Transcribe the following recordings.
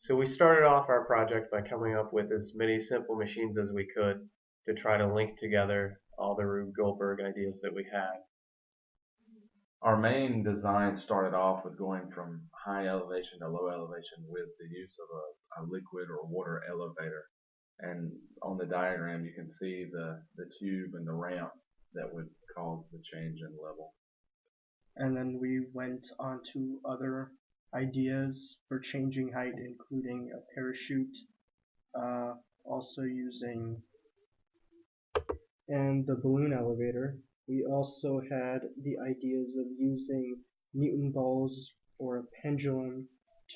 So we started off our project by coming up with as many simple machines as we could to try to link together all the Rube Goldberg ideas that we had. Our main design started off with going from high elevation to low elevation with the use of a liquid or water elevator. And on the diagram you can see the tube and the ramp that would cause the change in level. And then we went on to other ideas for changing height, including a parachute, also using, and the balloon elevator. We also had the ideas of using Newton balls or a pendulum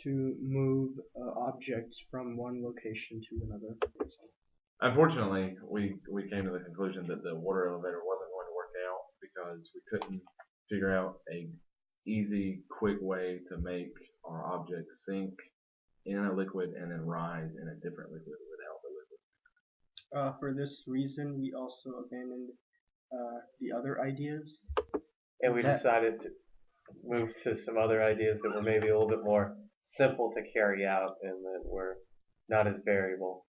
to move objects from one location to another. Unfortunately, we came to the conclusion that the water elevator wasn't going to work out because we couldn't figure out a easy, quick way to make our objects sink in a liquid and then rise in a different liquid without the liquid. For this reason, we also abandoned the other ideas. And we decided to move to some other ideas that were maybe a little bit more simple to carry out and that were not as variable.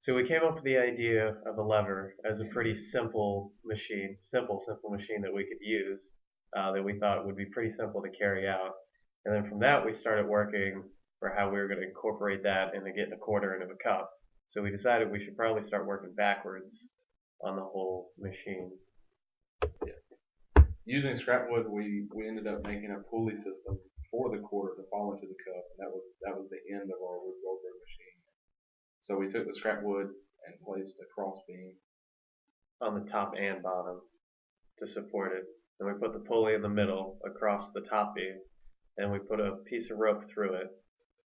So we came up with the idea of a lever as a pretty simple machine, simple machine that we could use, that we thought would be pretty simple to carry out. And then from that we started working for how we were going to incorporate that into getting a quarter into a cup. So we decided we should probably start working backwards on the whole machine. Yeah. Using scrap wood, we ended up making a pulley system for the quarter to fall into the cup, and that was the end of our Rube Goldberg machine. So we took the scrap wood and placed a cross beam on the top and bottom to support it. Then we put the pulley in the middle across the top beam, and we put a piece of rope through it,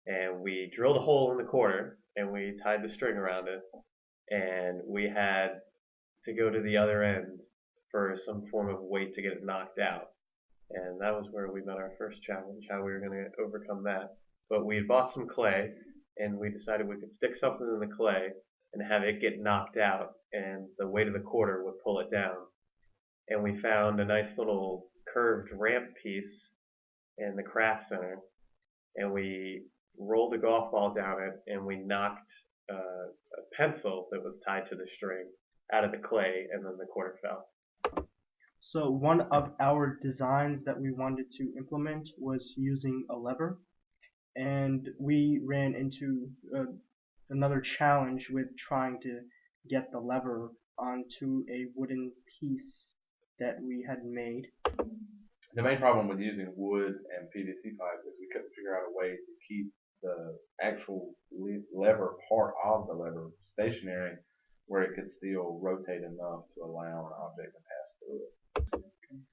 and we drilled a hole in the quarter, and we tied the string around it, and we had to go to the other end for some form of weight to get it knocked out. And that was where we met our first challenge, how we were going to overcome that. But we had bought some clay, and we decided we could stick something in the clay and have it get knocked out, and the weight of the quarter would pull it down. And we found a nice little curved ramp piece in the craft center, and we rolled a golf ball down it, and we knocked a pencil that was tied to the string out of the clay, and then the quarter fell. So one of our designs that we wanted to implement was using a lever, and we ran into another challenge with trying to get the lever onto a wooden piece that we had made. The main problem with using wood and PVC pipe is we couldn't figure out a way to keep the actual lever part of the lever stationary where it could still rotate enough to allow an object to pass through it.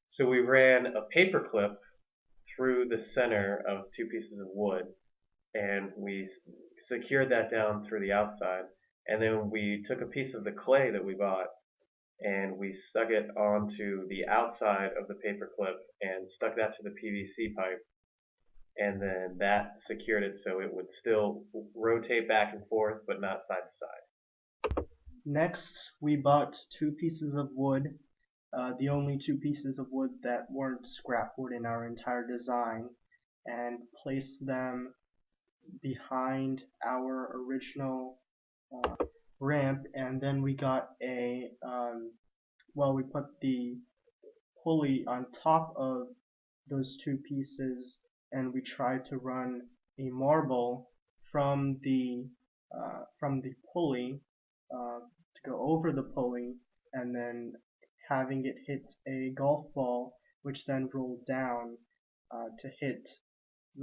So we ran a paper clip through the center of two pieces of wood, and we secured that down through the outside, and then we took a piece of the clay that we bought and we stuck it onto the outside of the paper clip and stuck that to the PVC pipe, and then that secured it so it would still rotate back and forth but not side to side. Next, we bought two pieces of wood, the only two pieces of wood that weren't scrap wood in our entire design, and placed them behind our original ramp, and then we got we put the pulley on top of those two pieces, and we tried to run a marble from the pulley to go over the pulley, and then having it hit a golf ball, which then rolled down to hit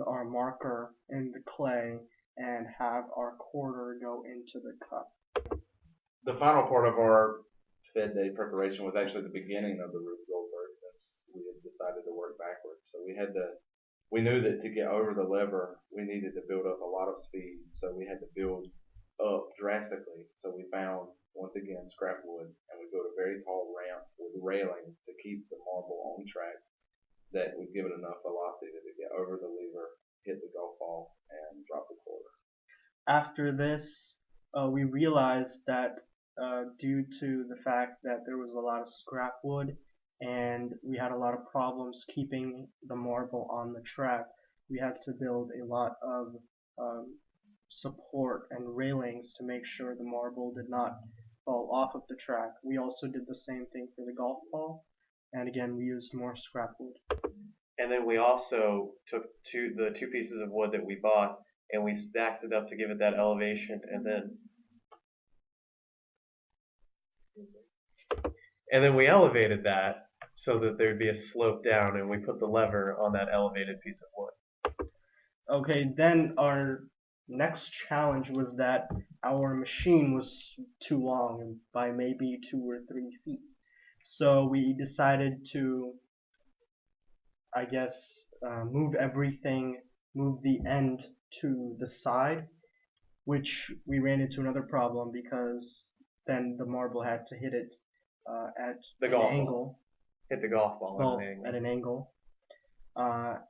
our marker in the clay and have our quarter go into the cup. The final part of our FEDD preparation was actually the beginning of the Rube Goldberg, since we had decided to work backwards. So we knew that to get over the lever, we needed to build up a lot of speed. So we had to build up drastically. So we found, once again, scrap wood, and we built a very tall ramp with railing to keep the marble on track that would give it enough velocity to get over the lever, hit the golf ball, and drop the quarter. After this, we realized that due to the fact that there was a lot of scrap wood and we had a lot of problems keeping the marble on the track, we had to build a lot of support and railings to make sure the marble did not fall off of the track. We also did the same thing for the golf ball, and again we used more scrap wood. And then we also took the two pieces of wood that we bought and we stacked it up to give it that elevation, and then we elevated that so that there'd be a slope down, and we put the lever on that elevated piece of wood. Okay, then our next challenge was that our machine was too long, by maybe 2 or 3 feet. So we decided to, I guess, move the end to the side, which we ran into another problem because then the marble had to hit it at The an golf angle. ball. Hit the golf ball Well, at an angle. at an angle,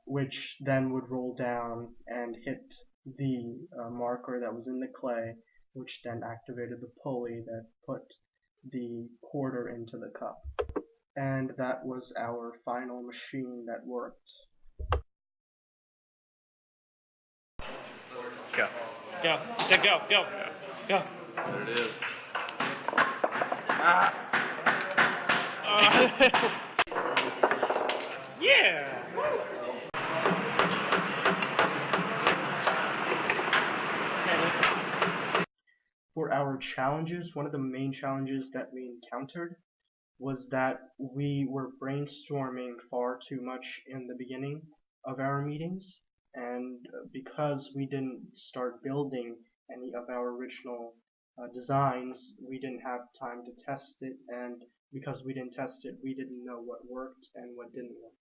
which then would roll down and hit the marker that was in the clay, which then activated the pulley that put the quarter into the cup. And that was our final machine that worked. Go. Go. Yeah, go. Go. Go. There it is. Yeah. For our challenges, one of the main challenges that we encountered was that we were brainstorming far too much in the beginning of our meetings, and because we didn't start building any of our original designs, we didn't have time to test it, and because we didn't test it, we didn't know what worked and what didn't work.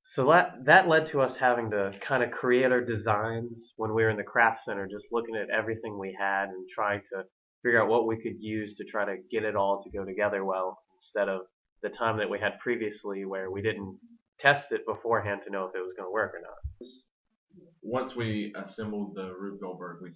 So that led to us having to kind of create our designs when we were in the craft center, just looking at everything we had and trying to figure out what we could use to try to get it all to go together well, instead of the time that we had previously where we didn't test it beforehand to know if it was going to work or not. Once we assembled the Rube Goldberg, we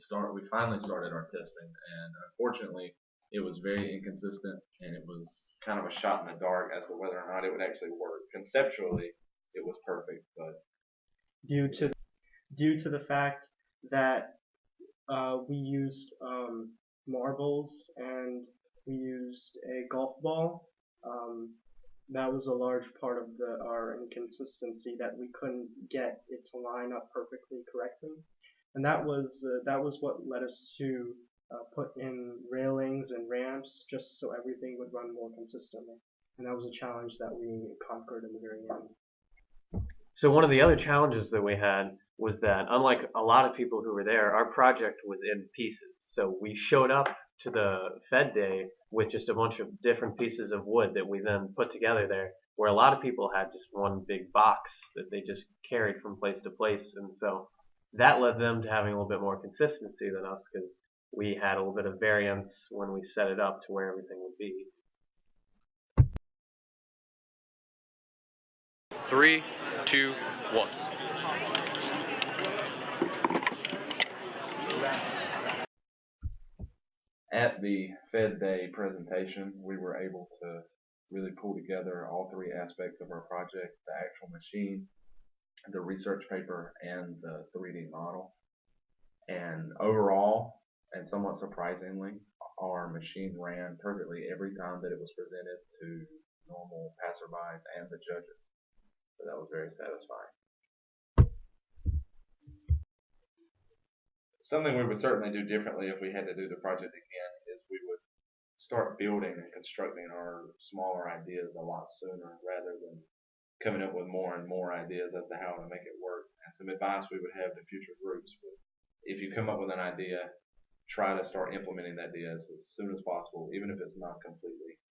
finally started our testing, and unfortunately, it was very inconsistent, and it was kind of a shot in the dark as to whether or not it would actually work. Conceptually, it was perfect, but Due to the fact that we used marbles and we used a golf ball, that was a large part of our inconsistency, that we couldn't get it to line up perfectly correctly, and that was what led us to put in railings and ramps just so everything would run more consistently, and that was a challenge that we conquered in the very end. So one of the other challenges that we had was that, unlike a lot of people who were there, our project was in pieces. So we showed up to the FEDD day with just a bunch of different pieces of wood that we then put together there, where a lot of people had just one big box that they just carried from place to place. And so that led them to having a little bit more consistency than us, because we had a little bit of variance when we set it up to where everything would be. 3, 2, 1. at the FEDD Day presentation, we were able to really pull together all three aspects of our project: the actual machine, the research paper, and the 3D model. And overall, and somewhat surprisingly, our machine ran perfectly every time that it was presented to normal passerbys and the judges. So that was very satisfying. Something we would certainly do differently if we had to do the project again is we would start building and constructing our smaller ideas a lot sooner, rather than coming up with more and more ideas as to how to make it work. And some advice we would have to future groups: if you come up with an idea, try to start implementing that idea as soon as possible, even if it's not completely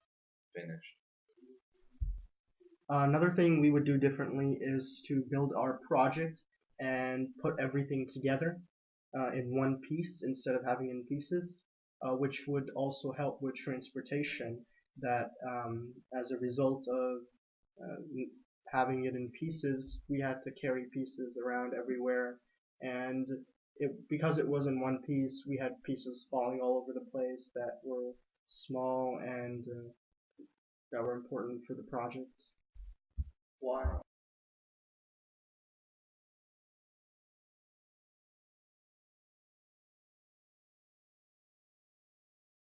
finished. Another thing we would do differently is to build our project and put everything together in one piece instead of having in pieces, which would also help with transportation. That as a result of having it in pieces, we had to carry pieces around everywhere, and because it was in one piece, we had pieces falling all over the place that were small and that were important for the project. Wow.